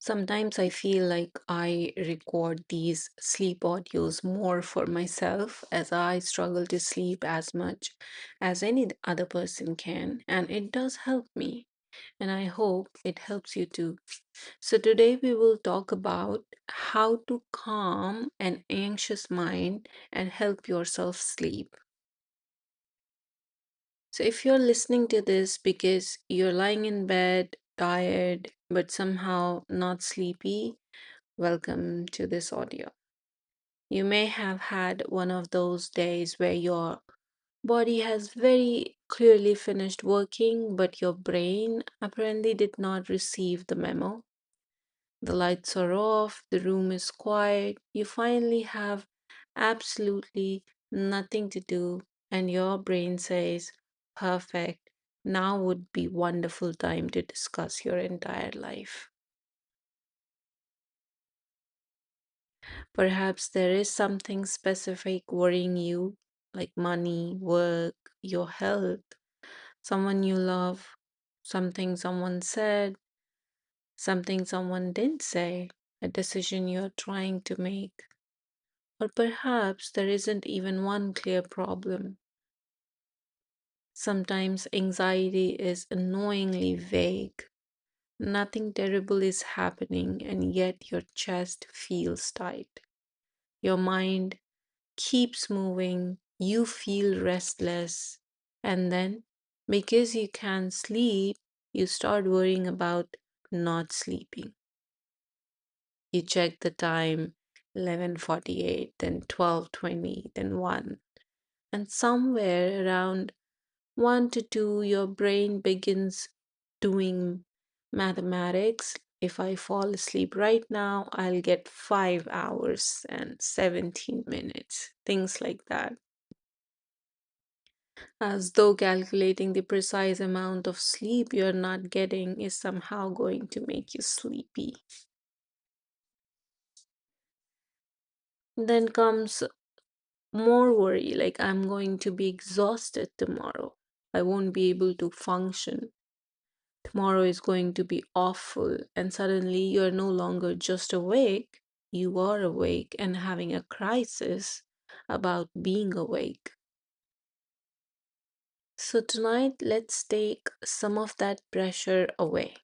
Sometimes I feel like I record these sleep audios more for myself as I struggle to sleep as much as any other person can, and it does help me, and I hope it helps you too. So, today we will talk about how to calm an anxious mind and help yourself sleep. So, if you're listening to this because you're lying in bed, tired, but somehow not sleepy, welcome to this audio. You may have had one of those days where your body has very clearly finished working, but your brain apparently did not receive the memo. The lights are off, the room is quiet, you finally have absolutely nothing to do, and your brain says, perfect, now would be wonderful time to discuss your entire life. Perhaps there is something specific worrying you, like money, work, your health, someone you love, something someone said, something someone didn't say, a decision you're trying to make. Or perhaps there isn't even one clear problem. Sometimes anxiety is annoyingly vague. Nothing terrible is happening, and yet your chest feels tight. Your mind keeps moving, you feel restless, and then because you can't sleep, you start worrying about not sleeping. You check the time 11:48, then 12:20, then 1, and somewhere around 1 to 2 your brain begins doing mathematics. If I fall asleep right now, I'll get 5 hours and 17 minutes, things like that, as though calculating the precise amount of sleep you're not getting is somehow going to make you sleepy. Then comes more worry, like I'm going to be exhausted tomorrow. I won't be able to function. Tomorrow is going to be awful, and suddenly you're no longer just awake, you are awake and having a crisis about being awake. So, tonight, let's take some of that pressure away.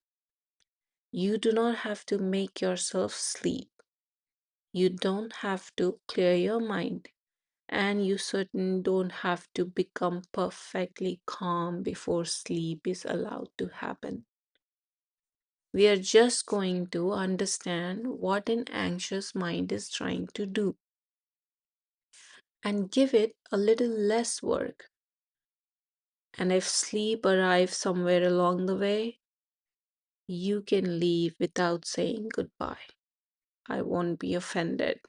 You do not have to make yourself sleep. You don't have to clear your mind. And you certainly don't have to become perfectly calm before sleep is allowed to happen. We are just going to understand what an anxious mind is trying to do and give it a little less work. And if sleep arrives somewhere along the way, you can leave without saying goodbye. I won't be offended.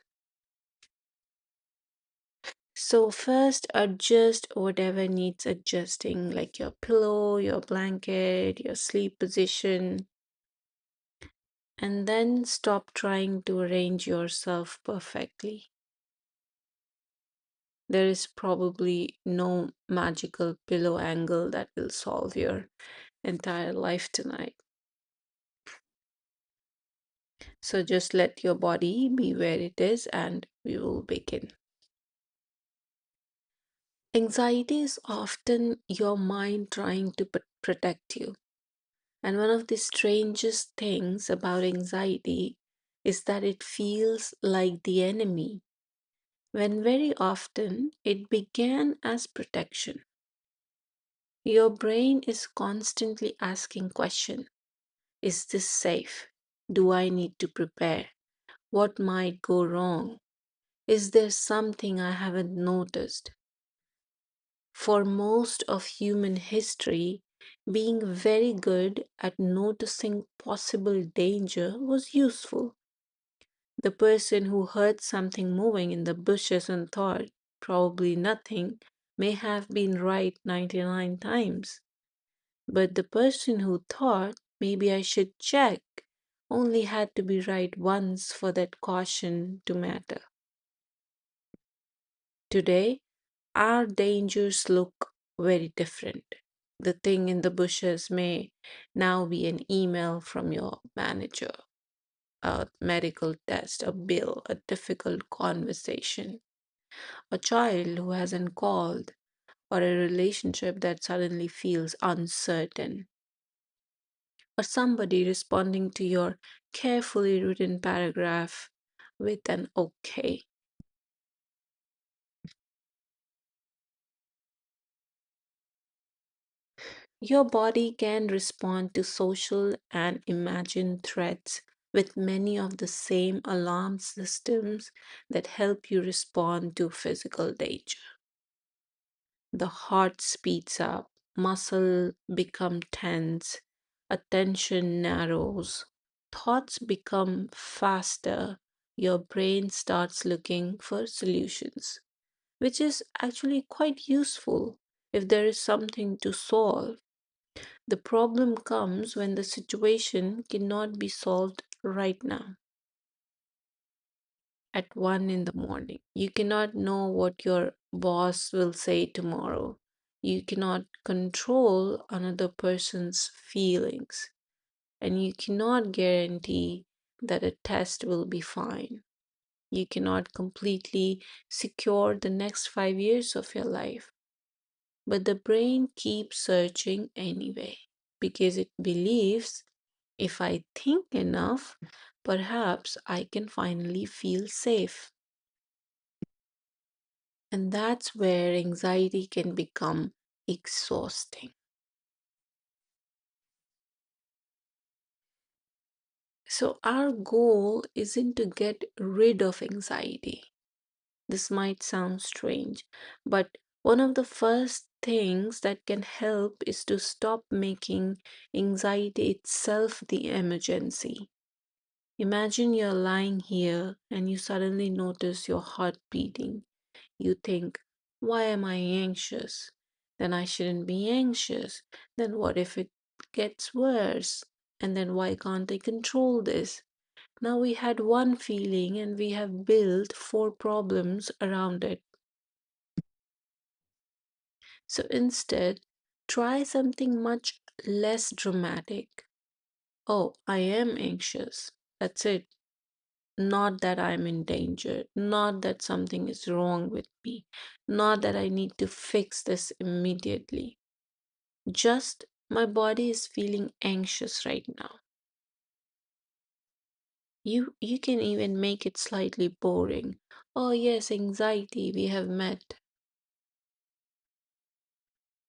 So, first, adjust whatever needs adjusting, like your pillow, your blanket, your sleep position, and then stop trying to arrange yourself perfectly. There is probably no magical pillow angle that will solve your entire life tonight. So just let your body be where it is and we will begin. Anxiety is often your mind trying to protect you. And one of the strangest things about anxiety is that it feels like the enemy, when very often it began as protection. Your brain is constantly asking questions. Is this safe? Do I need to prepare? What might go wrong? Is there something I haven't noticed? For most of human history, being very good at noticing possible danger was useful. The person who heard something moving in the bushes and thought, probably nothing, may have been right 99 times. But the person who thought, maybe I should check, only had to be right once for that caution to matter. Today, our dangers look very different. The thing in the bushes may now be an email from your manager. a medical test, a bill, a difficult conversation, a child who hasn't called, or a relationship that suddenly feels uncertain, or somebody responding to your carefully written paragraph with an okay. Your body can respond to social and imagined threats with many of the same alarm systems that help you respond to physical danger. The heart speeds up, muscle become tense, attention narrows, thoughts become faster, your brain starts looking for solutions, which is actually quite useful if there is something to solve. The problem comes when the situation cannot be solved right now at 1 in the morning. You cannot know what your boss will say tomorrow. You cannot control another person's feelings. And you cannot guarantee that a test will be fine. You cannot completely secure the next 5 years of your life. But the brain keeps searching anyway because it believes if I think enough, perhaps I can finally feel safe. And that's where anxiety can become exhausting. So, our goal isn't to get rid of anxiety. This might sound strange, but one of the first things that can help is to stop making anxiety itself the emergency. Imagine you're lying here and you suddenly notice your heart beating. You think, why am I anxious? Then I shouldn't be anxious. Then what if it gets worse? And then why can't I control this? Now we had one feeling and we have built four problems around it. So instead, try something much less dramatic. Oh, I am anxious. That's it. Not that I'm in danger, not that something is wrong with me, not that I need to fix this immediately. Just my body is feeling anxious right now. You can even make it slightly boring. Oh yes, anxiety, we have met.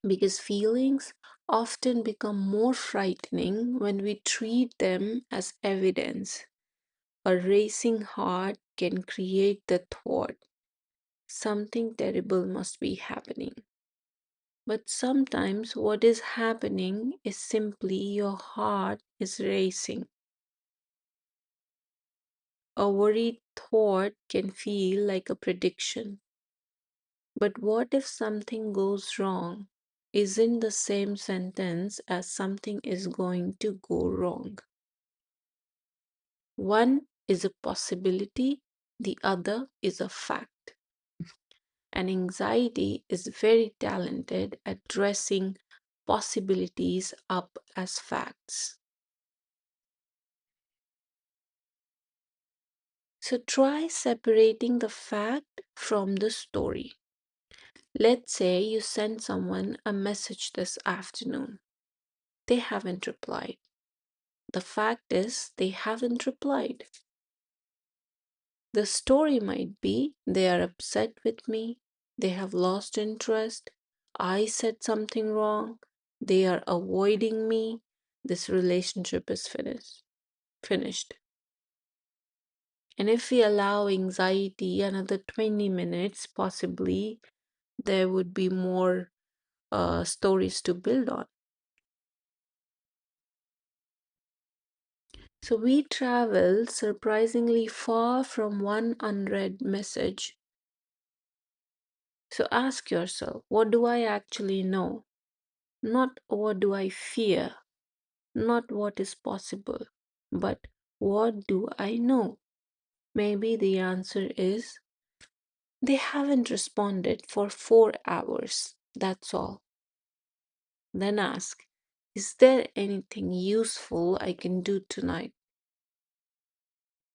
Because feelings often become more frightening when we treat them as evidence. A racing heart can create the thought something terrible must be happening. But sometimes what is happening is simply your heart is racing. A worried thought can feel like a prediction. But what if something goes wrong? Isn't the same sentence as something is going to go wrong. One is a possibility, the other is a fact. And anxiety is very talented at dressing possibilities up as facts. So try separating the fact from the story. Let's say you send someone a message this afternoon. They haven't replied. The fact is, they haven't replied. The story might be they are upset with me, they have lost interest, I said something wrong, they are avoiding me, this relationship is finished. And if we allow anxiety another 20 minutes, possibly there would be more stories to build on. So we travel surprisingly far from one unread message. So ask yourself, what do I actually know? Not what do I fear, not what is possible, but what do I know? Maybe the answer is they haven't responded for 4 hours. That's all. Then ask, is there anything useful I can do tonight?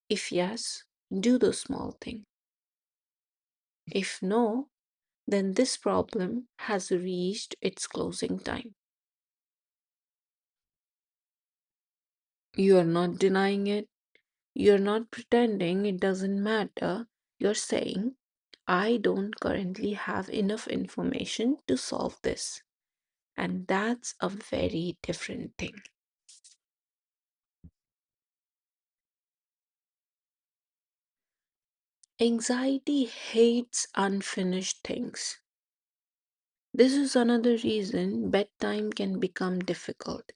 If yes, do the small thing. If no, then this problem has reached its closing time. You are not denying it. You're not pretending it doesn't matter. You're saying, I don't currently have enough information to solve this. And that's a very different thing. Anxiety hates unfinished things. This is another reason bedtime can become difficult.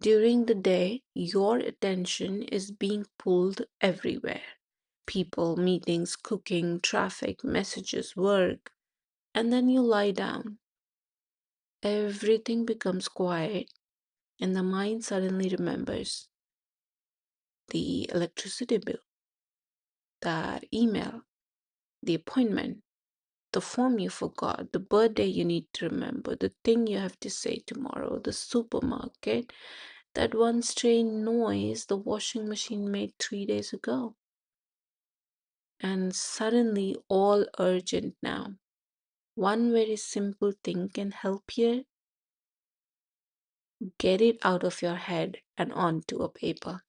During the day, your attention is being pulled everywhere: people, meetings, cooking, traffic, messages, work, and then you lie down. Everything becomes quiet, and the mind suddenly remembers the electricity bill, that email, the appointment, the form you forgot, the birthday you need to remember, the thing you have to say tomorrow, the supermarket, that one strange noise the washing machine made 3 days ago. And suddenly, all urgent now. One very simple thing can help here: get it out of your head and onto a paper.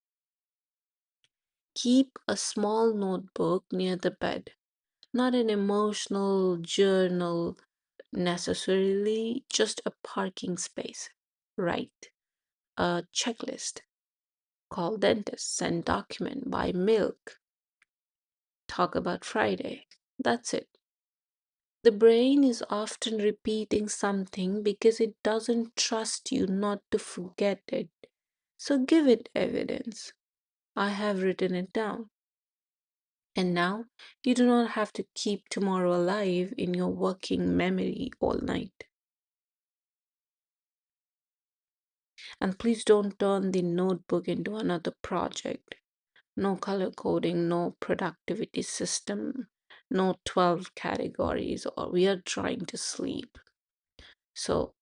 Keep a small notebook near the bed, not an emotional journal necessarily, just a parking space. Write a checklist, call dentist, send document, buy milk, talk about Friday. That's it. The brain is often repeating something because it doesn't trust you not to forget it. So give it evidence. I have written it down. And now you do not have to keep tomorrow alive in your working memory all night. And please don't turn the notebook into another project. No color coding, no productivity system, no 12 categories, or we are trying to sleep. So,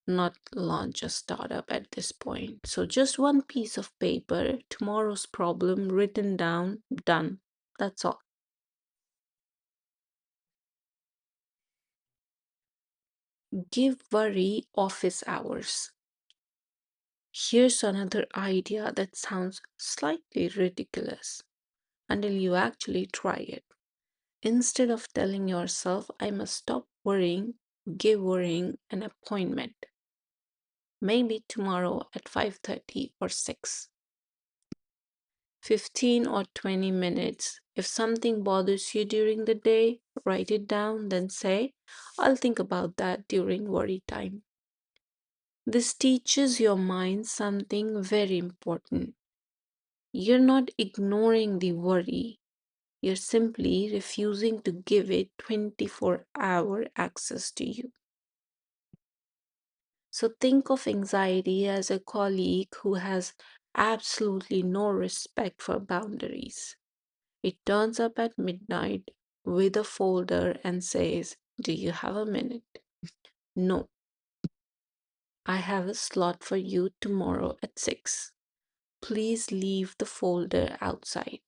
not launch a startup at this point. So, just one piece of paper, tomorrow's problem written down, done. That's all. Give worry office hours. Here's another idea that sounds slightly ridiculous until you actually try it. Instead of telling yourself, I must stop worrying, give worrying an appointment. Maybe tomorrow at 5:30 or 6. 15 or 20 minutes. If something bothers you during the day, write it down, then say, I'll think about that during worry time. This teaches your mind something very important. You're not ignoring the worry, you're simply refusing to give it 24-hour access to you. So think of anxiety as a colleague who has absolutely no respect for boundaries. It turns up at midnight with a folder and says, do you have a minute? No, I have a slot for you tomorrow at 6. Please leave the folder outside.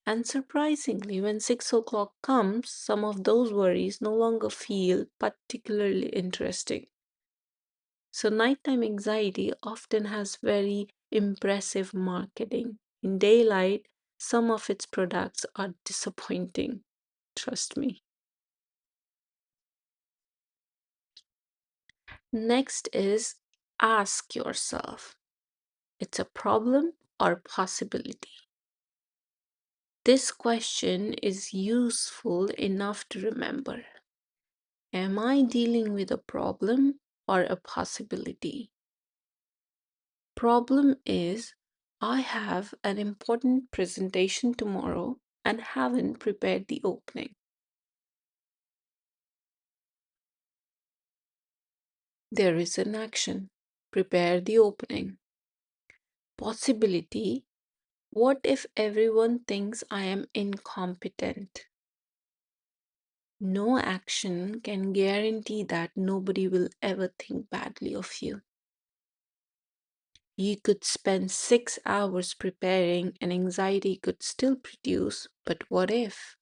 And surprisingly, when 6 o'clock comes, some of those worries no longer feel particularly interesting. So, nighttime anxiety often has very impressive marketing. In daylight, some of its products are disappointing. Trust me. Next is ask yourself, it's a problem or possibility? This question is useful enough to remember. Am I dealing with a problem or a possibility? Problem is, I have an important presentation tomorrow and haven't prepared the opening. There is an action. Prepare the opening. Possibility. What if everyone thinks I am incompetent? No action can guarantee that nobody will ever think badly of you. You could spend 6 hours preparing and anxiety could still produce, but what if?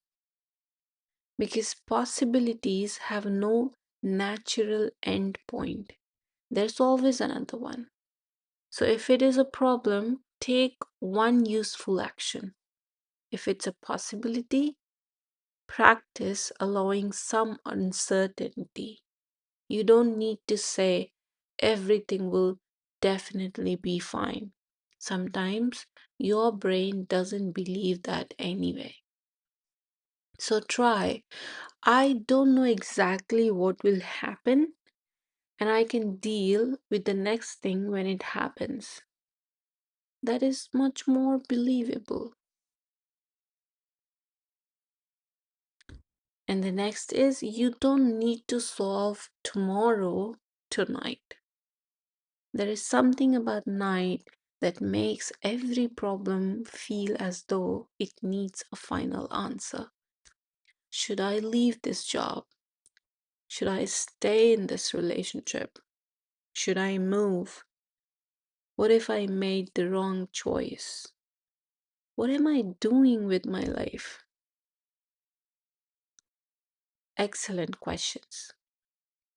Because possibilities have no natural end point. There's always another one. So if it is a problem, take one useful action. If it's a possibility, practice allowing some uncertainty. You don't need to say everything will definitely be fine. Sometimes your brain doesn't believe that anyway. So try. I don't know exactly what will happen, and I can deal with the next thing when it happens. That is much more believable. And the next is you don't need to solve tomorrow tonight. There is something about night that makes every problem feel as though it needs a final answer. Should I leave this job? Should I stay in this relationship? Should I move? What if I made the wrong choice? What am I doing with my life? Excellent questions.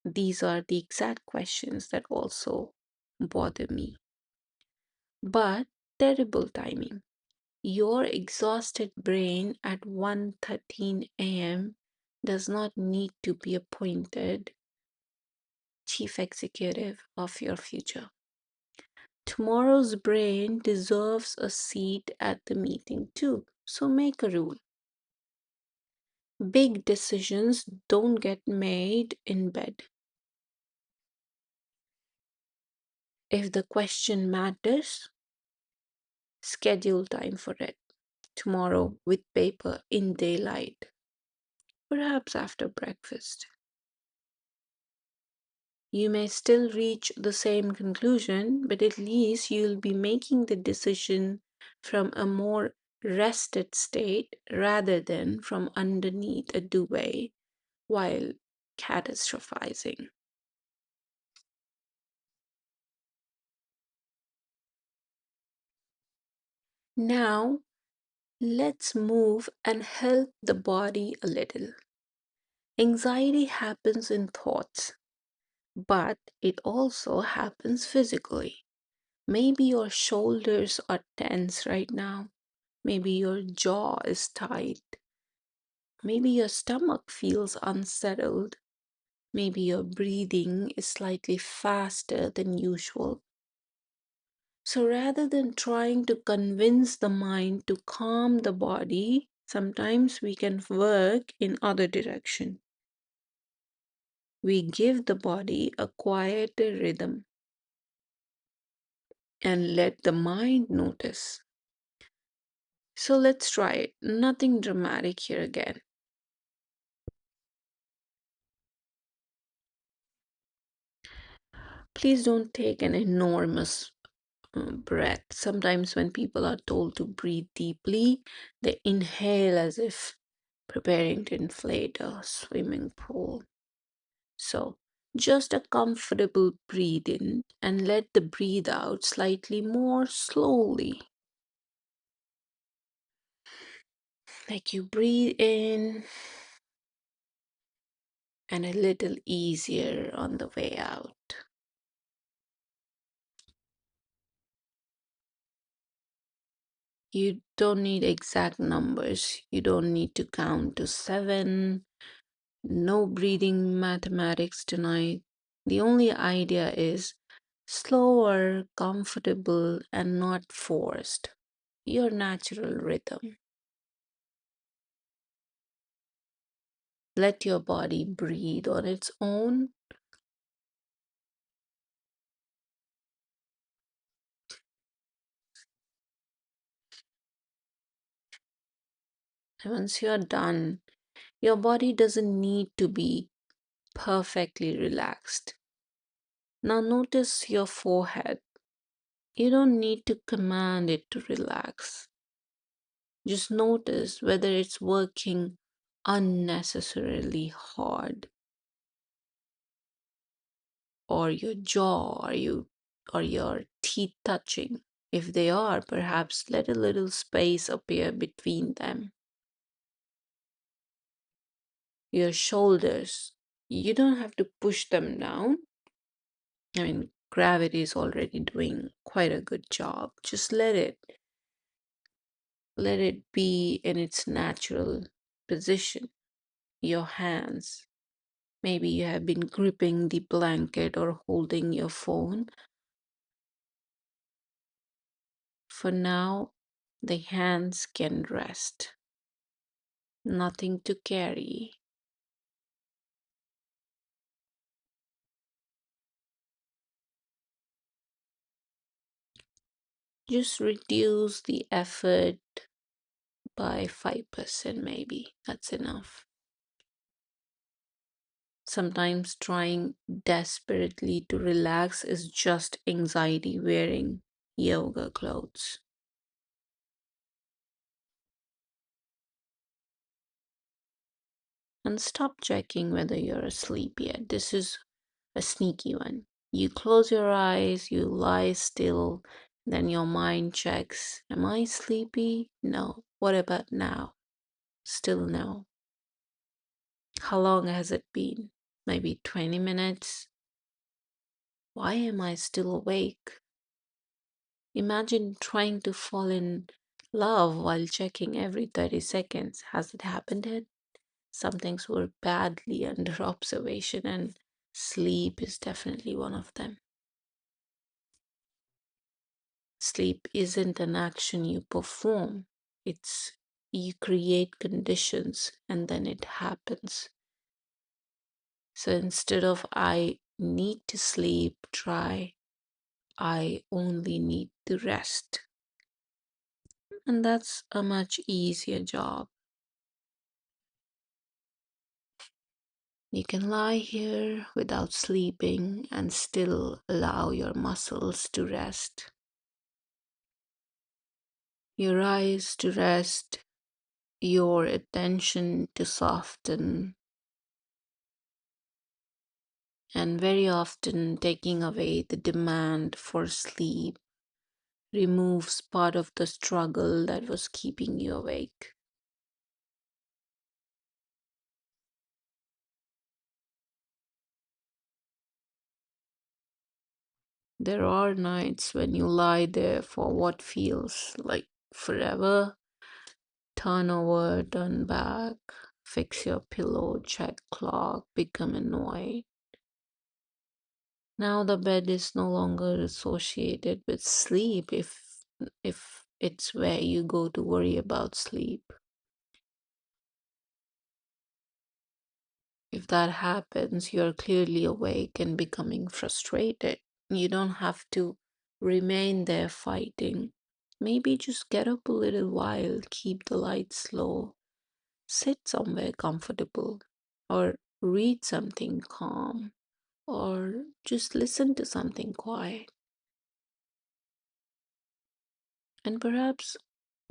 These are the exact questions that also bother me. But terrible timing. Your exhausted brain at 1:13 a.m. does not need to be appointed chief executive of your future. Tomorrow's brain deserves a seat at the meeting too. So make a rule. Big decisions don't get made in bed. If the question matters, schedule time for it. Tomorrow with paper in daylight, perhaps after breakfast. You may still reach the same conclusion, but at least you'll be making the decision from a more rested state rather than from underneath a duvet while catastrophizing. Now, let's move and help the body a little. Anxiety happens in thoughts, but it also happens physically. Maybe your shoulders are tense right now. Maybe your jaw is tight. Maybe your stomach feels unsettled. Maybe your breathing is slightly faster than usual. So rather than trying to convince the mind to calm the body, sometimes we can work in other direction. We give the body a quieter rhythm and let the mind notice. So let's try it. Nothing dramatic here again. Please don't take an enormous breath. Sometimes, when people are told to breathe deeply, they inhale as if preparing to inflate a swimming pool. So, just a comfortable breathe in and let the breathe out slightly more slowly. Like you breathe in and a little easier on the way out. You don't need exact numbers. You don't need to count to seven. No breathing mathematics tonight. The only idea is slower, comfortable, and not forced. Your natural rhythm. Let your body breathe on its own. And once you're done, your body doesn't need to be perfectly relaxed. Now notice your forehead. You don't need to command it to relax. Just notice whether it's working unnecessarily hard, or your jaw. Are you or your teeth touching? If they are, perhaps let a little space appear between them. Your shoulders, you don't have to push them down. I mean, gravity is already doing quite a good job. Just let it be in its natural position. Your hands, maybe you have been gripping the blanket or holding your phone. For now, the hands can rest. Nothing to carry. Just reduce the effort by 5%, maybe. That's enough. Sometimes trying desperately to relax is just anxiety wearing yoga clothes. And stop checking whether you're asleep yet. This is a sneaky one. You close your eyes, you lie still, then your mind checks, am I sleepy? No. What about now? Still no. How long has it been? Maybe 20 minutes? Why am I still awake? Imagine trying to fall in love while checking every 30 seconds. Has it happened yet? Some things were badly under observation, and sleep is definitely one of them. Sleep isn't an action you perform, it's you create conditions and then it happens. So instead of I need to sleep, try I only need to rest. And that's a much easier job. You can lie here without sleeping and still allow your muscles to rest, your eyes to rest, your attention to soften, and very often taking away the demand for sleep removes part of the struggle that was keeping you awake. There are nights when you lie there for what feels like forever. Turn over, turn back, fix your pillow, check clock, become annoyed. Now the bed is no longer associated with sleep if it's where you go to worry about sleep. If that happens, you're clearly awake and becoming frustrated. You don't have to remain there fighting. Maybe just get up a little while, keep the lights low, sit somewhere comfortable, or read something calm, or just listen to something quiet. And perhaps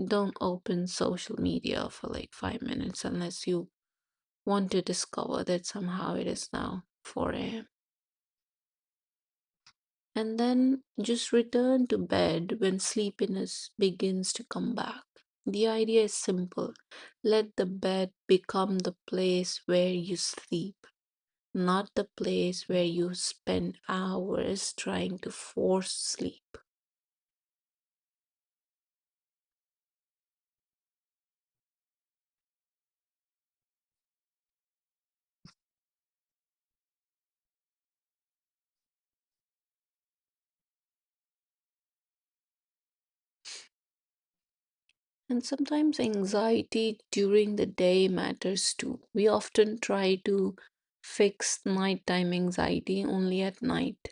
don't open social media for like 5 minutes unless you want to discover that somehow it is now 4 a.m. And then just return to bed when sleepiness begins to come back. The idea is simple. Let the bed become the place where you sleep, not the place where you spend hours trying to force sleep. And sometimes anxiety during the day matters too. We often try to fix nighttime anxiety only at night.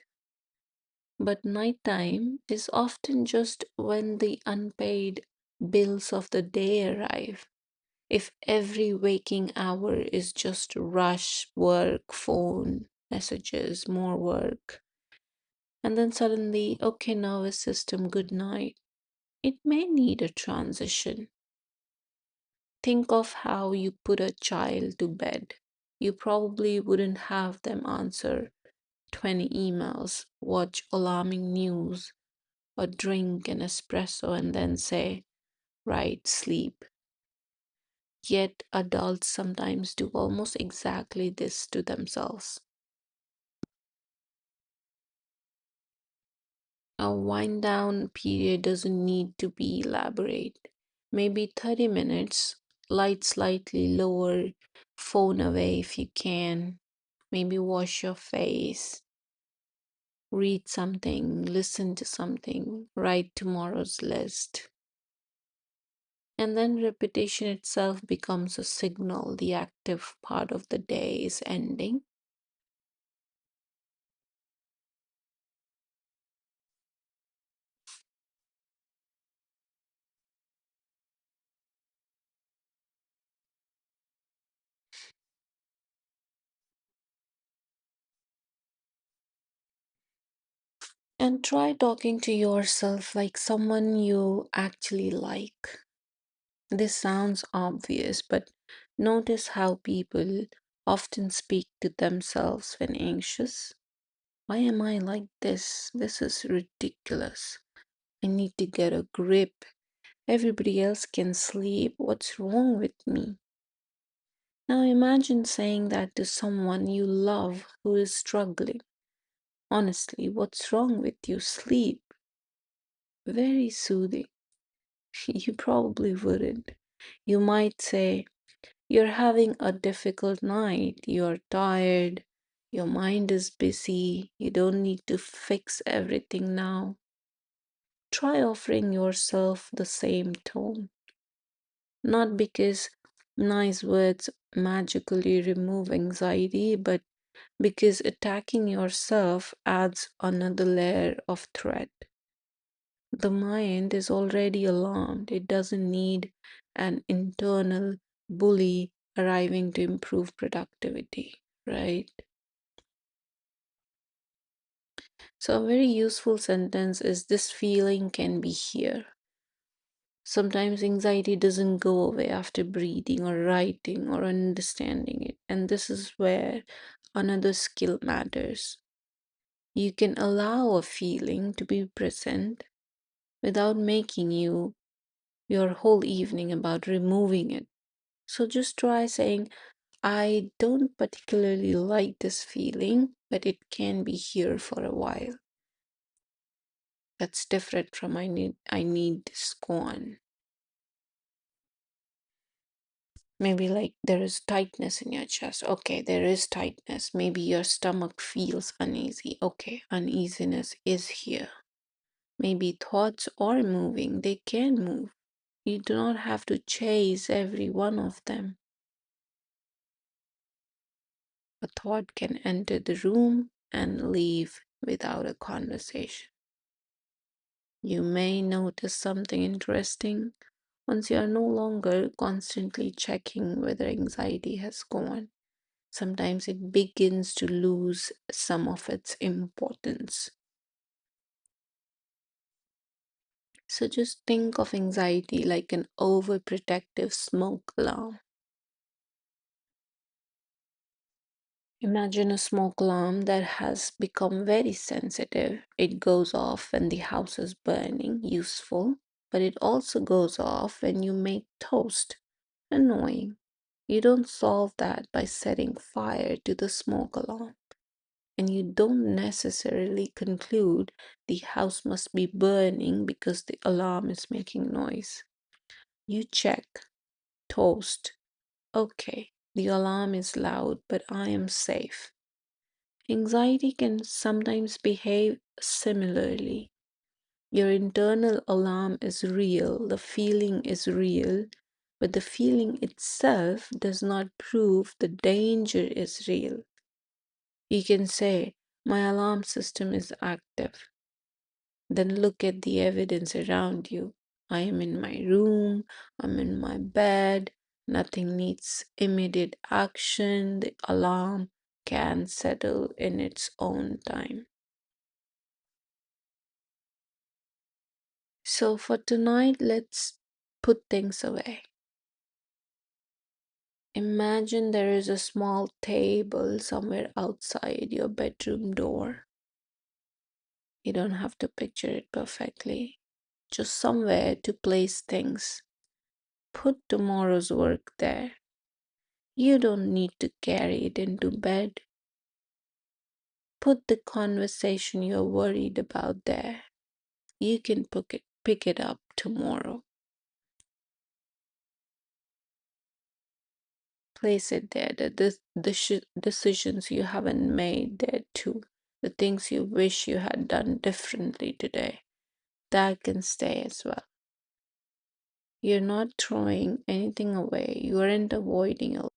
But nighttime is often just when the unpaid bills of the day arrive. If every waking hour is just rush, work, phone, messages, more work, and then suddenly, okay, nervous system, good night, it may need a transition. Think of how you put a child to bed. You probably wouldn't have them answer 20 emails, watch alarming news, or drink an espresso and then say, right, sleep. Yet adults sometimes do almost exactly this to themselves. A wind down period doesn't need to be elaborate. Maybe 30 minutes, light slightly lower, phone away if you can. Maybe wash your face, read something, listen to something, write tomorrow's list. And then repetition itself becomes a signal the active part of the day is ending. And try talking to yourself like someone you actually like. This sounds obvious, but notice how people often speak to themselves when anxious. Why am I like this? This is ridiculous. I need to get a grip. Everybody else can sleep. What's wrong with me? Now imagine saying that to someone you love who is struggling. Honestly, what's wrong with you? Sleep. Very soothing. You probably wouldn't. You might say, you're having a difficult night, you're tired, your mind is busy, you don't need to fix everything now. Try offering yourself the same tone. Not because nice words magically remove anxiety, but because attacking yourself adds another layer of threat. The mind is already alarmed. It doesn't need an internal bully arriving to improve productivity, right? So, a very useful sentence is this feeling can be here. Sometimes anxiety doesn't go away after breathing or writing or understanding it. And this is where another skill matters. You can allow a feeling to be present without making your whole evening about removing it. So just try saying, I don't particularly like this feeling, but it can be here for a while. That's different from I need this gone. Maybe like there is tightness in your chest. Okay, there is tightness. Maybe your stomach feels uneasy. Okay, uneasiness is here. Maybe thoughts are moving. They can move. You do not have to chase every one of them. A thought can enter the room and leave without a conversation. You may notice something interesting once you are no longer constantly checking whether anxiety has gone. Sometimes it begins to lose some of its importance. So just think of anxiety like an overprotective smoke alarm. Imagine a smoke alarm that has become very sensitive. It goes off when the house is burning, useful, but it also goes off when you make toast, annoying. You don't solve that by setting fire to the smoke alarm, and you don't necessarily conclude the house must be burning because the alarm is making noise. You check, toast, okay, the alarm is loud, but I am safe. Anxiety can sometimes behave similarly. Your internal alarm is real, the feeling is real, but the feeling itself does not prove the danger is real. You can say, my alarm system is active. Then look at the evidence around you. I am in my room, I'm in my bed, nothing needs immediate action, the alarm can settle in its own time. So for tonight, let's put things away. Imagine there is a small table somewhere outside your bedroom door. You don't have to picture it perfectly, just somewhere to place things. Put tomorrow's work there. You don't need to carry it into bed. Put the conversation you're worried about there. You can pick it up tomorrow. Place it there. The decisions you haven't made there too. The things you wish you had done differently today. That can stay as well. You're not throwing anything away. You aren't avoiding a